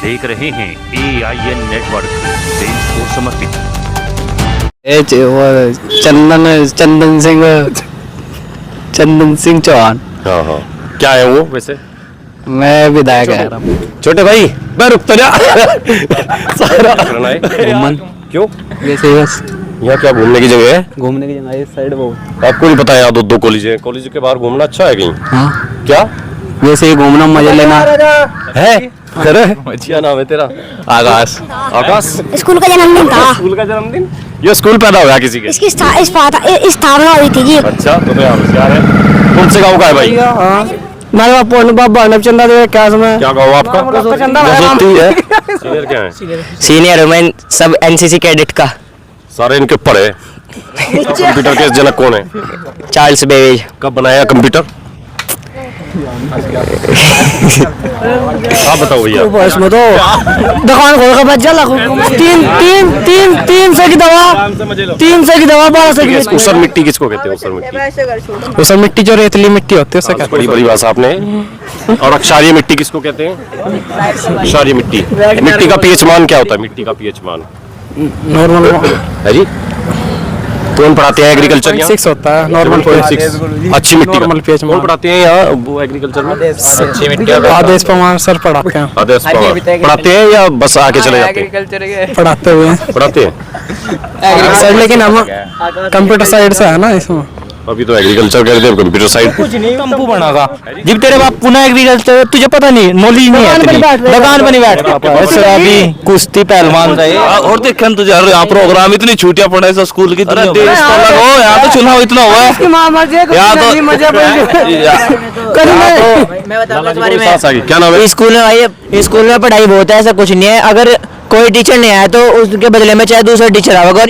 देख रहे हैं AIN नेटवर्क देश को समर्पित। चंदन सिंह चौहान। हाँ हाँ, क्या है वो वैसे? मैं विधायक है। छोटे भाई मैं रुक तो जा। सारा घूमन क्यों? वैसे ही बस यहाँ क्या घूमने की जगह है? घूमने की जगह इस साइड वो। आपको नहीं पता यहाँ दो कॉलेज है, कॉलेज के बाहर घूमना अच्छा है कहीं? हाँ क्या वैसे ही घूमना, मजे लेना है? क्या नाम है तेरा? आकाश। आकाश, स्कूल का जन्मदिन था। स्कूल का जन्मदिन? ये स्कूल पैदा हुआ किसी के? इसकी स्थापना हुई थी जी। अच्छा, तो यार होशियार है। कौन से गाँव का है भाई? मेरे बाबा चंदा दे क्या समय क्या गाँव आपका? सीनियर क्या है? सीनियर मैं सब एनसीसी कैडेट का। सारे इनके पढ़े। कंप्यूटर के जनक कौन है? Charles Babbage. कब बनाया कंप्यूटर? आप बताओ भैया। इसमें तो दुकान खोल के बच जा। तीन सौ की दवा, 300 की दवा, 1200 की। ऊसर मिट्टी किसको कहते हैं? ऊसर मिट्टी? ऊसर मिट्टी जो रेतली मिट्टी होती है उससे क्या? बड़ी बड़ी बात आपने। और अक्षारीय मिट्टी किसको कहते हैं? अक्षारीय मिट्टी। मिट्टी का पीएच मान क्या होता है? मिट्टी का पीएच मान नॉर्मल है जी। कौन पढ़ाते हैं एग्रीकल्चर? 6 होता है नॉर्मल। 7.6 अच्छी मिट्टी नॉर्मल पीएच कौन पढ़ाते हैं यहाँ वो एग्रीकल्चर में? अच्छी मिट्टी आदेश पवार सर पढ़ाते हैं। आदेश पवार पढ़ाते हैं या बस आके चले जाते हैं? पढ़ाते हुए पढ़ाते हैं सर, लेकिन हम कंप्यूटर साइड से है ना इसमें। अभी तो एग्रीकल्चर कर दे, कंप्यूटर साइड कंपू बना था जब तेरे बाप पुनः एग्रीकल्चर, तुझे पता नहीं, नॉलेज नहीं है तेरी। दुकान पर नहीं बैठ शराबी कुश्ती पहलवान रहे। और देख तुझे यहाँ प्रोग्राम इतनी छुट्टियां पड़े सब स्कूल की। यहाँ तो चुनाव इतना हुआ है, क्या नाम है? स्कूल में भाई, स्कूल में पढ़ाई बहुत है, ऐसा कुछ नहीं है। अगर कोई टीचर नहीं आया तो उसके बदले में चाहे दूसरा टीचर आएगा।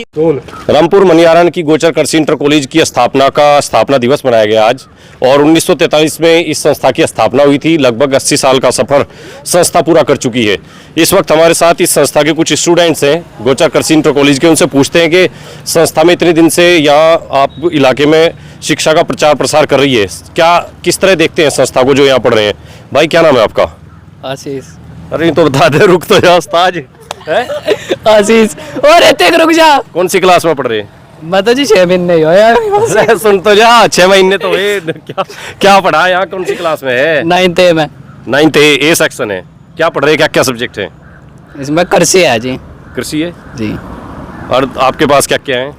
रामपुर मनियारण की गोचर कृषि इंटर कॉलेज की स्थापना दिवस मनाया गया आज। और 1943 में इस संस्था की स्थापना हुई थी। लगभग 80 साल का सफर संस्था पूरा कर चुकी है। इस वक्त हमारे साथ इस संस्था के कुछ स्टूडेंट्स हैं गोचर कृषि इंटर कॉलेज के। उनसे पूछते हैं कि संस्था में इतने दिन से यहाँ आप इलाके में शिक्षा का प्रचार प्रसार कर रही है, क्या किस तरह देखते हैं संस्था को जो यहाँ पढ़ रहे हैं? भाई क्या नाम है आपका? आशीष। अरे तो बता दे, रुक तो जा उस्ताद। आशीष और रुक जा। कौन सी क्लास में पढ़ रहे हैं? मैं तो जी 6 महीने ही हो यार। सुन तो जा, 6 महीने तो क्या पढ़ा यहाँ? कौन सी क्लास में है? 9th A में। 9th A सेक्शन है। क्या पढ़ रहे हैं? क्या क्या सब्जेक्ट है इसमें? कृषि है जी। कृषि है जी। और आपके पास क्या क्या है?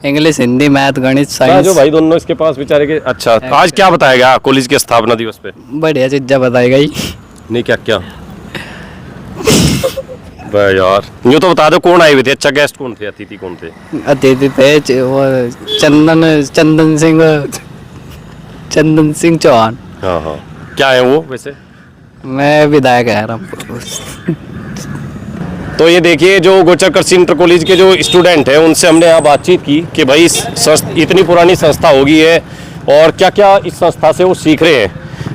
इंग्लिश, हिंदी, मैथ, गणित, साइंस। जो भाई दोनों इसके पास बेचारे के। अच्छा, आज क्या बताएगा कॉलेज के स्थापना दिवस पे? बढ़िया चीज़ बताई गई। नहीं क्या क्या यार यूँ तो बता दो, कौन आए हुए थे? अच्छा, गेस्ट कौन थे? अतिथि कौन थे? अतिथि थे वो चंदन सिंह चौहान। हाँ हाँ, क्या है वो वैसे? मैं विधायक है रामपुर। तो ये देखिए, जो गोचर कृषि इंटर कॉलेज के जो स्टूडेंट हैं उनसे हमने यहाँ बातचीत की कि भाई इतनी पुरानी संस्था होगी है और क्या क्या इस संस्था से वो सीख रहे हैं।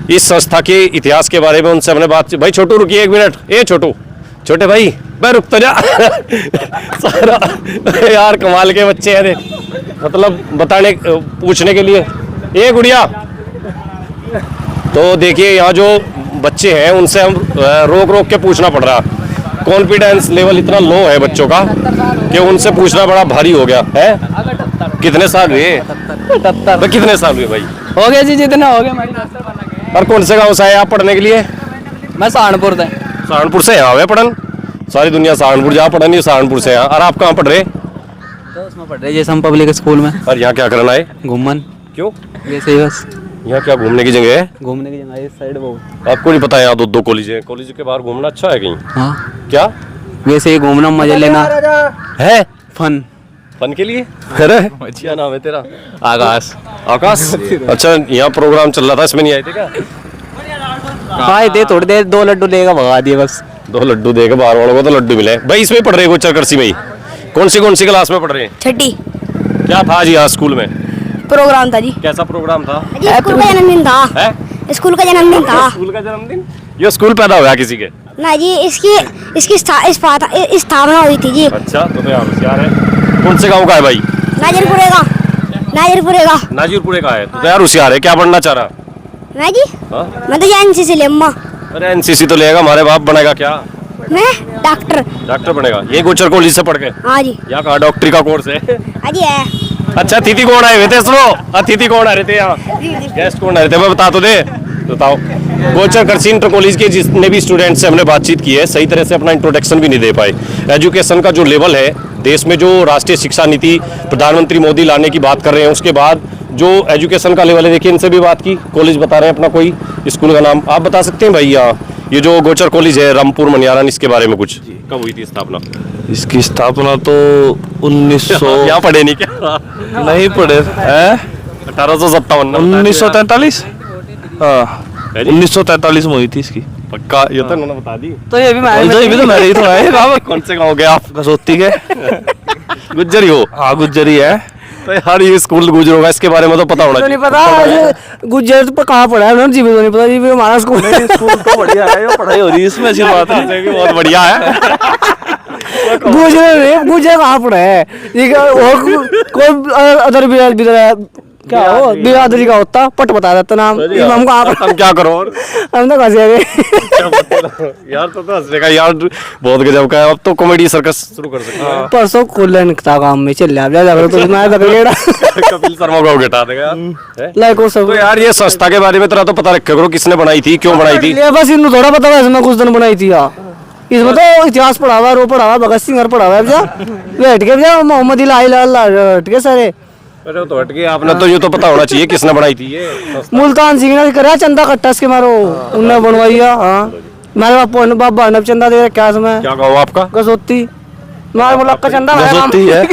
इस संस्था के इतिहास के बारे में उनसे हमने बातचीत। भाई छोटू रुकिए 1 मिनट। छोटे भाई मैं रुक तो जा। सारा यार कमाल के बच्चे हैं, मतलब पूछने के लिए। ए गुड़िया, तो देखिए यहाँ जो बच्चे हैं उनसे हम रोक के पूछना पड़ रहा। कॉन्फिडेंस लेवल इतना लो है बच्चों का कि उनसे पूछना बड़ा भारी हो गया है। कितने साल हुए? 78। कितने साल हुए भाई? हो गया जी, जितना हो गया। और कौन से गाँव से आए आप पढ़ने के लिए? मैं सहारनपुर से। सहारनपुर से यहाँ पढ़न? सारी दुनिया सहारनपुर जा पढ़ा नहीं, सहारनपुर से यहाँ। और आप कहाँ पढ़ रहे? तो उसमें पढ़ रहे जैसे हम पब्लिक स्कूल में। और यहाँ क्या करना है? घूमन। क्यों? वैसे ही बस। यहाँ क्या घूमने की जगह है? घूमने की जगह इस साइड वो। आपको नहीं पता यहाँ दो कॉलेज है? कॉलेज के बाहर घूमना अच्छा है कहीं? हाँ क्या? वैसे ही घूमना, मजे लेना है। फन के लिए। अरे क्या नाम है तेरा? आकाश। आकाश। अच्छा, यहाँ प्रोग्राम चल रहा था, इसमें नहीं आए थे क्या? हाँ दे थोड़ी देर, 2 लड्डू लेगा भगा दिए बस। 2 लड्डू देगा, बाहर वालों को तो लड्डू मिले। भाई इसमें पढ़ रहे हो गोचर कृषि में ही? कौन सी क्लास में पढ़ रहे हैं? 6ठी। क्या था जी आज स्कूल में? प्रोग्राम था जी। कैसा प्रोग्राम था? स्कूल का जन्मदिन था। स्कूल का जन्मदिन था। स्कूल का जन्मदिन? ये स्कूल पैदा हुआ किसी के? ना जी, इसकी स्थापना हुई थी जी। अच्छा, तो यार होशियार है। कौन से गाँव का है भाई? नाजिरपुरे का। नाजिरपुरे का है तो यार होशियार है। क्या बनना चाह रहा? मैं जी, मैं तो एनसीसी ले अम्मा। अरे एनसीसी तो लेगा, हमारे बाप बनेगा क्या? मैं डॉक्टर। डॉक्टर बनेगा, ये गोचर कॉलेज से पढ़ के? हाँ जी। यहाँ कहाँ डॉक्टरी का कोर्स है? हाँ जी है। अच्छा, अतिथि कौन आए हुए थे? सुनो, अतिथि कौन आ रहे थे यहाँ? गेस्ट कौन आ रहे थे? मैं बता तो दे, बताओ। गोचर कृषि इंटर कॉलेज के जितने भी स्टूडेंट से हमने बातचीत की है, सही तरह से अपना इंट्रोडक्शन भी नहीं दे पाए। एजुकेशन का जो लेवल है देश में, जो राष्ट्रीय शिक्षा नीति प्रधानमंत्री मोदी लाने की बात कर रहे हैं, उसके बाद जो एजुकेशन का लेवल है, देखिए इनसे भी बात की। कॉलेज बता रहे हैं अपना, कोई स्कूल का नाम आप बता सकते हैं भाई? ये जो गोचर कॉलेज है रामपुर मनियारन, इसके बारे में कुछ, कब हुई थी स्थापना? इसकी स्थापना तो 1900 यहाँ पढ़े नहीं क्या? नहीं पढ़े हैं, 1857 1943। हाँ, 1943 में हुई थी इसकी। पक्का? ये तो उन्होंने बता दी। तो ये भी तो ये भी तो मेरे ही तो है। कौन से गाँव गए आप? कसौती के। गुज्जरी हो? हाँ, गुज्जरी है। तो यार ये स्कूल गुजर होगा, इसके बारे में तो पता होना तो नहीं चाहिए। पता गुजर पर कहाँ पढ़ा है उन्होंने, जीवी तो नहीं पता। जीवी हमारा स्कूल है। स्कूल तो बढ़िया है, ये पढ़ाई हो रही है इसमें, अच्छी बात है। बहुत बढ़िया है। गुजर कहाँ पढ़ा है? ये और कोई अदर क्या हो बिरादरी का होता, पट बता देता नाम। हम हम क्या करो? और हम तो कैसे यार तो हंसने का यार बहुत गजब का है। अब तो कॉमेडी सर्कस शुरू कर सकते हैं। परसों खुले था काम में, चल जा तो मैं कपिल शर्मा को घटा देगा यार। लाइक सब। तो यार ये संस्था के बारे में तेरा तो पता रखा करो, किसने बनाई थी, क्यों बनाई थी? बस इनको थोड़ा पता है, इसमें कुछ दिन बनाई थी इसमें तो इतिहास पढ़ा हुआ, रो पढ़ा हुआ, भगत सिंह पढ़ा हुआ है। हट के मोहम्मद हट के सारे। अरे तो हट गए आपने, तो ये तो पता होना चाहिए किसने बनाई थी ये संस्था। मुल्तान सिंह ने करा चंदा कट्टा के मारो, उनने बनवाई। हाँ, मेरे बाबा ने चंदा दे क्या समय? क्या कहो आपका? कसौती मार बोला का चंदा कसौती है।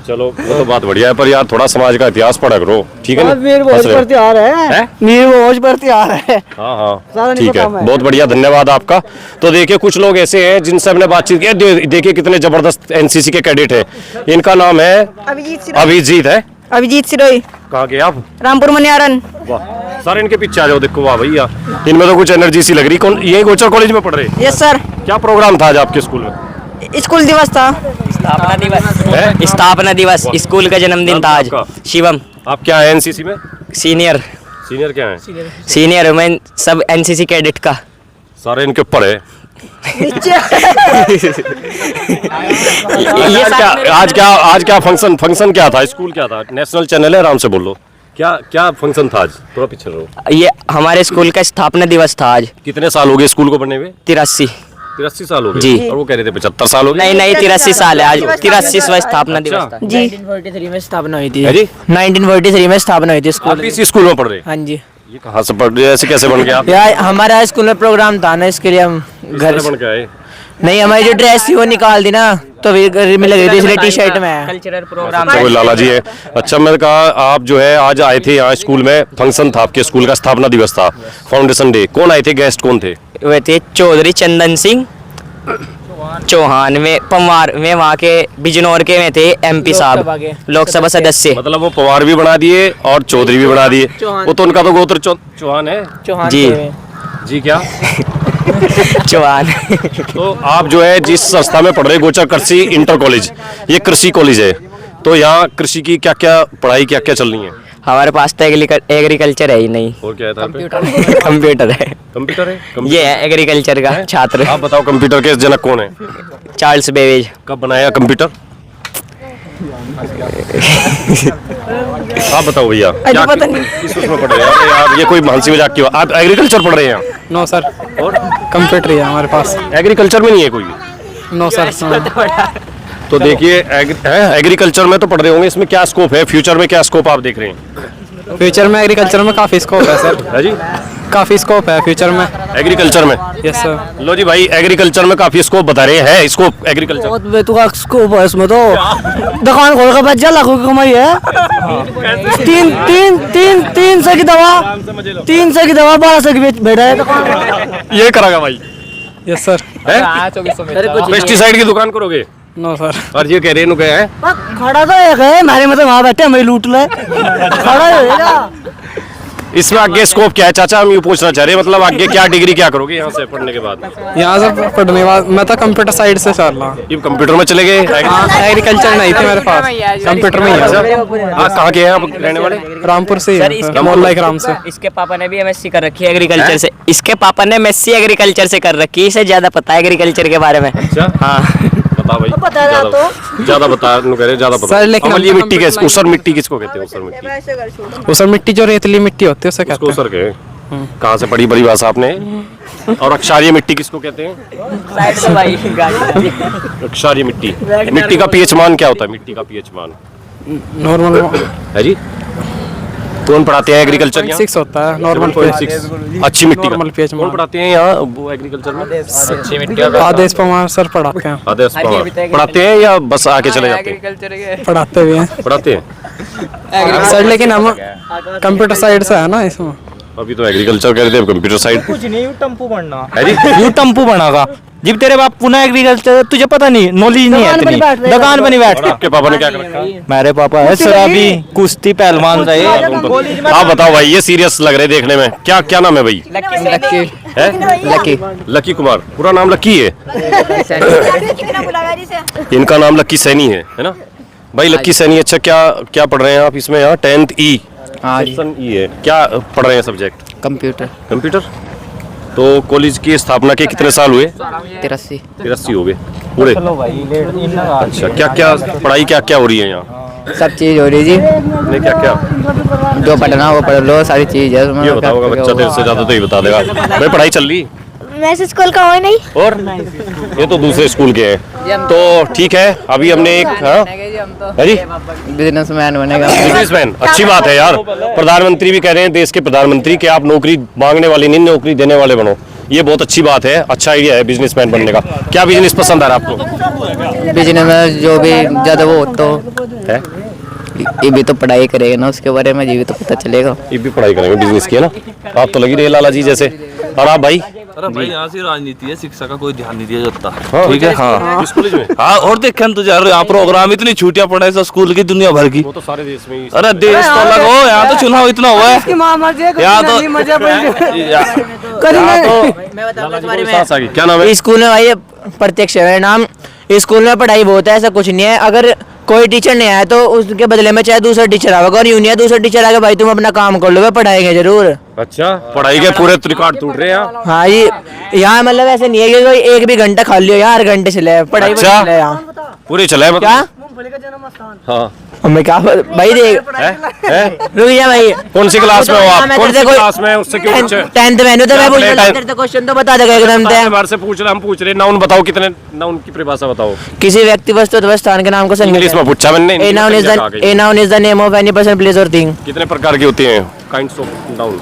चलो वो तो बात बढ़िया है, पर यार थोड़ा समाज का इतिहास पढ़ा करो, ठीक है ना? मीर भोज पर त्योहार है, मीर भोज पर त्योहार है। हाँ हाँ सारा नहीं ठीक है, पता मैं। बहुत बढ़िया, धन्यवाद आपका। तो देखिए कुछ लोग ऐसे हैं जिनसे हमने बातचीत की, देखिए कितने जबरदस्त एनसीसी के कैडेट हैं। इनका नाम है अभिजीत है। अभिजीत सिरोही, कहाँ के आप? रामपुर मनियारन। वाह, सारे इनके पीछे आ जाओ, देखो वाह भैया, इनमें तो कुछ एनर्जी सी लग रही। कौन ये गोचर कॉलेज में पढ़ रहे? Yes sir. क्या प्रोग्राम था आज आपके स्कूल में? स्कूल दिवस था। स्थापना दिवस। है? स्थापना दिवस, स्कूल का जन्मदिन था आज। आपका? शिवम आप क्या है एनसीसी में? सीनियर। सीनियर क्या है? सीनियर मैं सब एनसीसी कैडेट का। सारे इनके ऊपर है। ये आज क्या फंक्शन क्या था? स्कूल क्या था? नेशनल चैनल है, आराम से बोलो। क्या फंक्शन था आज? थोड़ा पीछे रहो। ये हमारे स्कूल का स्थापना दिवस था आज। कितने साल हो गए स्कूल को बनने में? 83। 83 साल हो गए? जी। और वो कह रहे थे 75 साल हो गए। नहीं 83 साल है आज, 83वां स्थापना दिवस था। जी 1943 में स्थापना हुई थी। है जी? 1943 में स्थापना हुई थी आप स्कूल। इसी स्कूल में पढ़ रहे? हाँ जी। ये कहाँ से पढ़ रहे? ऐसे कैसे बन गया? यार हमारा स्कूल में प्रोग्राम था ना, इसके लिए हम घर बन के आए? नहीं, हमारी जो ड्रेस थी वो निकाल दी ना, तो घर में लग रही थी, इसलिए टी शर्ट में है। Cultural programme. अच्छा, वो लाला जी है। अच्छा, मैंने कहा आप जो है आज आए थे यहाँ स्कूल में, फंक्शन था आपके स्कूल का, स्थापना दिवस था, फाउंडेशन डे। कौन आए थे? गेस्ट कौन थे? वे थे चौधरी चंदन सिंह चौहान में पवार में, वहाँ के बिजनौर के में थे एमपी साहब, लोकसभा सदस्य। मतलब वो पवार भी बना दिए और चौधरी भी बना दिए। वो तो उनका तो गोत्र चौहान है जी। जी क्या? चौहान। तो आप जो है जिस संस्था में पढ़ रहे, गोचर कृषि इंटर कॉलेज, ये कृषि कॉलेज है, तो यहाँ कृषि की क्या क्या पढ़ाई क्या क्या चल रही है? हमारे पास तो एग्रीकल्चर है ही नहीं। और क्या है? कंप्यूटर है। कंप्यूटर है? ये है एग्रीकल्चर का छात्र। आप बताओ कंप्यूटर के जनक कौन है? Charles Babbage. कब बनाया कंप्यूटर? आप बताओ भैया, क्या पता नहीं। किस उसमें पढ़ रहे हैं? अरे यार ये कोई हंसी मजाक की बात। आप एग्रीकल्चर पढ़ रहे हैं? नो सर, और कंप्यूटर है हमारे पास। एग्रीकल्चर में नहीं है कोई? No sir. तो देखिए एग्रीकल्चर में तो पढ़ रहे होंगे, इसमें क्या स्कोप है? फ्यूचर में क्या स्कोप आप देख रहे हैं? फ्यूचर में एग्रीकल्चर में काफ़ी स्कोप है सर। है जी? काफ़ी स्कोप है फ्यूचर में। एग्रीकल्चर में? Yes sir. लो जी भाई, एग्रीकल्चर में काफी स्कोप बता रहे हैं। स्कोप एग्रीकल्चर बहुत बेतुका स्कोप है इसमें तो। दुकान खोल कर बच जा, लाखों की कमाई है। 300 की दवा 1200 की बैठा है दुकान। ये करागा भाई? Yes sir. पेस्टिसाइड की दुकान करोगे? No sir. और ये कह रहे हैं है खड़ा तो एक है, हमारे मतलब वहाँ बैठे हमें लूट ले। खड़ा होएगा। इसमें आगे स्कोप क्या है चाचा, हम ये पूछना चाह रहे हैं, मतलब आगे क्या डिग्री क्या करोगे यहाँ से पढ़ने के बाद? यहाँ से पढ़ने के बाद मैं तो कंप्यूटर साइड से चल रहा हूँ। ये कंप्यूटर में चले गए? एग्रीकल्चर नहीं थी मेरे पास, कंप्यूटर में ही है। हाँ, कहाँ के हैं आप रहने वाले? रामपुर से ही है, मोहल्ला ग्राम से। इसके पापा ने भी एमएससी कर रखी है एग्रीकल्चर से। इसके पापा ने एमएससी एग्रीकल्चर से कर रखी है, इसे ज्यादा पता है एग्रीकल्चर के बारे में। अच्छा, हाँ बता भाई, ज्यादा बता, ज्यादा पता। सर, लेकिन ये मिट्टी कैसे, ऊसर मिट्टी किसको कहते हैं? ऊसर मिट्टी, उसर मिट्टी जो रेतली मिट्टी होती है उसे कहते हैं। ऊसर के कहाँ से पढ़ी बड़ी भाषा आपने? और अक्षारीय मिट्टी किसको कहते हैं? अक्षारीय मिट्टी। मिट्टी का पीएच मान क्या होता है? मिट्टी का पीएच मान नॉर्मल है जी? कौन पढ़ाते हैं एग्रीकल्चर यहाँ? 6 होता है नॉर्मल 7.6 अच्छी मिट्टी नॉर्मल का पीएच कौन पढ़ाते हैं यहाँ वो एग्रीकल्चर में? अच्छी मिट्टी आदेश पवार सर पढ़ाते हैं। आदेश पवार पढ़ाते हैं या बस आके चले जाते हैं? पढ़ाते भी हैं पढ़ाते हैं सर, लेकिन हम कंप्यूटर साइड से है ना इसमें। अभी तो एग्रीकल्चर कह रहे थे, कंप्यूटर साइड कुछ नहीं, यू टम्पू बनना है जी? यू टम्पू बनागा जब तेरे बाप पुनः एग्रीकल्चर, तुझे पता नहीं, नॉलेज नहीं है इतनी, दुकान पर नहीं बैठ। और आपके पापा ने क्या कर रखा है? मेरे पापा है शराबी, कुश्ती पहलवान रहे। आप बताओ भाई, ये सीरियस लग रहे देखने में। क्या क्या नाम है भाई? लकी लकी कुमार, पूरा नाम लकी है? इनका नाम लकी सैनी है ना भाई? लकी सैनी, अच्छा क्या क्या पढ़ रहे हैं आप इसमें? यहाँ 10th ई है, क्या पढ़ रहे हैं सब्जेक्ट? कंप्यूटर। कंप्यूटर। तो कॉलेज की स्थापना के कितने साल हुए? 83 हो गए पूरे। अच्छा, क्या क्या पढ़ाई क्या क्या हो रही है यहाँ? सब चीज हो रही जी, नहीं क्या क्या जो पढ़ना वो पढ़ लो, सारी चीज है। ये बताओगा बच्चा, तेरे से ज्यादा तो ही बता देगा भाई। पढ़ाई चल रही? मैं इस स्कूल का हूँ नहीं। और ये तो दूसरे स्कूल के हैं, तो ठीक है। अभी हमने एक है जी बिजनेसमैन बनेगा। बिजनेसमैन, अच्छी बात है यार। प्रधानमंत्री भी कह रहे हैं, देश के प्रधानमंत्री, कि आप नौकरी मांगने वाले नहीं, नौकरी देने वाले बनो। ये बहुत अच्छी बात है, अच्छा आइडिया है बिजनेसमैन बनने का। क्या बिजनेस पसंद आ रहा है आपको? बिजनेस में जो भी ज्यादा वो तो है, ये भी तो पढ़ाई करेगा ना, उसके बारे में ये भी तो पता चलेगा। ये भी पढ़ाई करेंगे बिजनेस की, है ना? आप तो लगी रहे लाला जी जैसे। और आप भाई? अरे भाई, यहाँ से राजनीति है, शिक्षा का कोई ध्यान नहीं दिया जाता। हाँ, ठीक है, हाँ इस कॉलेज में। हाँ, और देखें तो यार यहाँ प्रोग्राम इतनी छुट्टियां पड़े सब स्कूल की दुनिया भर की। वो तो सारे देश में ही। अरे देश तो अलग हो, यहाँ तो चुनाव इतना हुआ है, यहाँ तो क्या नाम है? स्कूल में भाई प्रत्यक्ष है नाम। स्कूल में पढ़ाई बहुत है, ऐसा कुछ नहीं है। अगर कोई टीचर नहीं आया तो उसके बदले में चाहे दूसरा टीचर आएगा, और यूं नहीं है दूसरा टीचर आगे भाई तुम अपना काम कर लो, पढ़ाएंगे जरूर। अच्छा, पढ़ाई के पूरे रिकॉर्ड टूट रहे हैं। हाँ जी, यहाँ मतलब ऐसे नहीं है कि कोई एक भी घंटा खाली हो, यहाँ हर घंटे चले पढ़ाई। अच्छा, चले यहाँ पूरे चले मतलब? क्या हाँ, मैं क्या भाई देख रुक जा भाई। कौन सी क्लास में हो आप? कौन सी क्लास में? उससे क्यों पूछे? 10th में तो मैं पूछ रहा हूं, तेरे तो क्वेश्चन तो बता देगा एकदम। अपने बारे से पूछ रहे, हम पूछ रहे। नाउन बताओ, कितने नाउन की परिभाषा बताओ। किसी व्यक्ति वस्तु अथवा स्थान के नाम को इंग्लिश में पूछा मैंने। A noun is the name of any person, place or thing। कितने प्रकार की होती हैं काइंड्स ऑफ नाउन?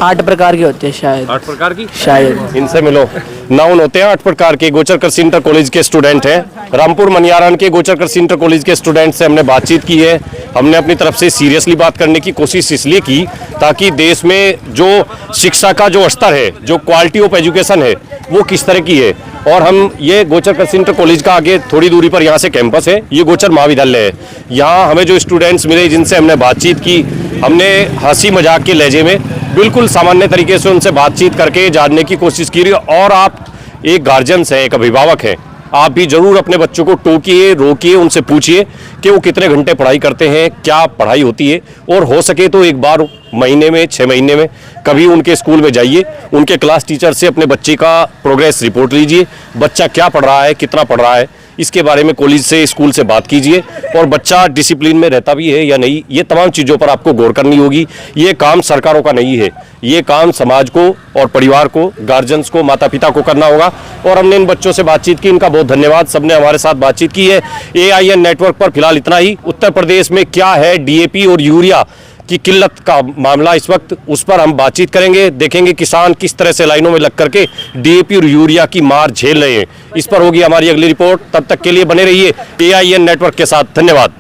8 प्रकार की होती है शायद। 8 प्रकार की शायद। इनसे मिलो। नाउन होते हैं 8 प्रकार के। गोचर कृषि इंटर कॉलेज के स्टूडेंट हैं, रामपुर मनियारन के गोचर कृषि इंटर कॉलेज के स्टूडेंट से हमने बातचीत की है। हमने अपनी तरफ से सीरियसली बात करने की कोशिश इसलिए की ताकि देश में जो शिक्षा का जो स्तर है, जो क्वालिटी ऑफ एजुकेशन है, वो किस तरह की है। और हम ये गोचर कृषि इंटर कॉलेज का आगे थोड़ी दूरी पर यहाँ से कैंपस है, ये गोचर महाविद्यालय है। यहाँ हमें जो स्टूडेंट्स मिले, जिनसे हमने बातचीत की, हमने हंसी मजाक के लहजे में बिल्कुल सामान्य तरीके से उनसे बातचीत करके जानने की कोशिश की। और आप एक गार्जियंस हैं, एक अभिभावक हैं, आप भी जरूर अपने बच्चों को टोकिए, रोकिए, उनसे पूछिए कि वो कितने घंटे पढ़ाई करते हैं, क्या पढ़ाई होती है। और हो सके तो एक बार महीने में, 6 महीने में कभी उनके स्कूल में जाइए, उनके क्लास टीचर से अपने बच्चे का प्रोग्रेस रिपोर्ट लीजिए, बच्चा क्या पढ़ रहा है, कितना पढ़ रहा है, इसके बारे में कॉलेज से, स्कूल से बात कीजिए। और बच्चा डिसिप्लिन में रहता भी है या नहीं, ये तमाम चीज़ों पर आपको गौर करनी होगी। ये काम सरकारों का नहीं है, ये काम समाज को और परिवार को, गार्जियंस को, माता पिता को करना होगा। और हमने इन बच्चों से बातचीत की, इनका बहुत धन्यवाद, सबने हमारे साथ बातचीत की है। AIN नेटवर्क पर फिलहाल इतना ही। उत्तर प्रदेश में क्या है DAP और यूरिया की किल्लत का मामला इस वक्त, उस पर हम बातचीत करेंगे। देखेंगे किसान किस तरह से लाइनों में लग करके DAP और यूरिया की मार झेल रहे हैं। इस पर होगी हमारी अगली रिपोर्ट। तब तक के लिए बने रहिए AIN नेटवर्क के साथ। धन्यवाद।